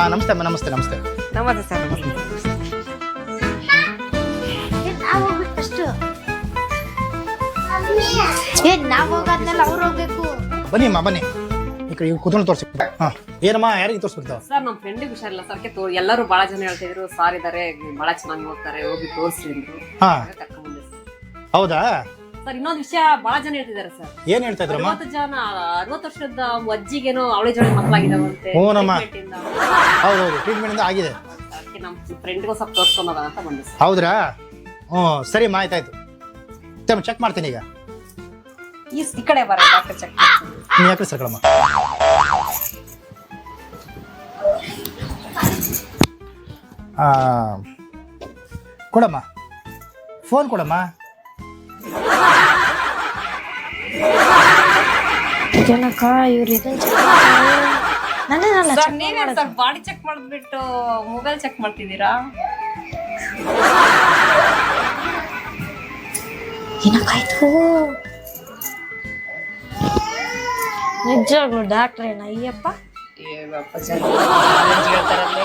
ನಮಸ್ತೆ ಅಮ್ಮ, ನಮಸ್ತೆ ನಮಸ್ತೆ. ನಮಸ್ತೆ ಸರ್, ನಮಸ್ತೆ. ನಾವು ಹೋಗ್ಬೇಕು ಫಸ್ಟ್. ನಾವು ಹೋಗೋದ್ಮೇಲೆ ಅವ್ರು ಹೋಗ್ಬೇಕು. ಬನ್ನಿ ಅಮ್ಮ ಬನ್ನಿ, ಈ ಕಡೆ ಕೂತ್ಕೊಂಡು ತೋರಿಸಿ. ಹಾಂ ಏನಮ್ಮ, ಯಾರಿಗೆ ತೋರಿಸ್ಬಿಡ್ತಾವ? ಸರ್ ನಮ್ಮ ಫ್ರೆಂಡಿಗೆ ಹುಷಾರಿಲ್ಲ ಸರ್ಕೆ ಎಲ್ಲರೂ ಬಹಳ ಜನ ಹೇಳ್ತಿದ್ರು ಸಾರ್ ಇದಾರೆ ಬಹಳ ಚೆನ್ನಾಗಿ ನೋಡ್ತಾರೆ ಹೋಗಿ ತೋರಿಸ್ರಿ ಅಂದ್ರು. ಹಾಂ ಕರ್ಕೊಂಡ್ಬಂದೆ ಸರ್. ಹೌದಾ? ಸರ್ ಇನ್ನೊಂದು ವಿಷಯ ಬಹಳ ಜನ ಹೇಳ್ತಿದ್ದಾರೆ ಸರ್. ಏನ್ ಹೇಳ್ತಾ ಇದ್ರಮ್ಮ? 60 ವರ್ಷದ ಅಜ್ಜಿಗೇನೋ ಅವಳಿ ಜೋಡಿ ಮಕ್ಕಳಾಗಿದ್ದಾವಂತೆ. ಹ್ಞೂನಮ್ಮ. ಹೌದೌದು, ಟ್ರೀಟ್ಮೆಂಟ್ ಇಂದ ಆಗಿದೆ. ಅದಕ್ಕೆ ನಮ್ಮ ಫ್ರೆಂಡ್ಗೂ ಸ್ವಲ್ಪ ತೋರಿಸ್ಕೊಂಡೋದ ಅಂತ ಬಂದೆ ಸರ್. ಹೌದ್ರಾ? ಹ್ಞೂ ಸರಿ ಅಮ್ಮ, ಆಯ್ತಾಯ್ತು. ಚೆಕ್ ಮಾಡ್ತೀನಿ ಈಗ. ಈ ಕಡೆ ಬರ ಡಾಕ್ಟರ್ ಚೆಕ್ ನೀವು ಯಾಕ್ರಿ ಸರ್ಕಳಮ್ಮ. ಕೊಡಮ್ಮ, ಫೋನ್ ಕೊಡಮ್ಮ. ಜನಕ ಇವ್ರು ಇದನ್ನ ಸರ್ ನೀವೇ ಸರ್ ಬಾಡಿ ಚೆಕ್ ಮಾಡಿದ್ಬಿಟ್ಟು ಮೊಬೈಲ್ ಚೆಕ್ ಮಾಡ್ತಿದ್ದೀರಾ? ಏನಕ್ಕಾಯ್ತು? ನಿಜವಾಗ್ಲು ಡಾಕ್ಟ್ರೇನ? ಅಯ್ಯಪ್ಪ, ಹೇಳ್ತಾರಲ್ಲೇ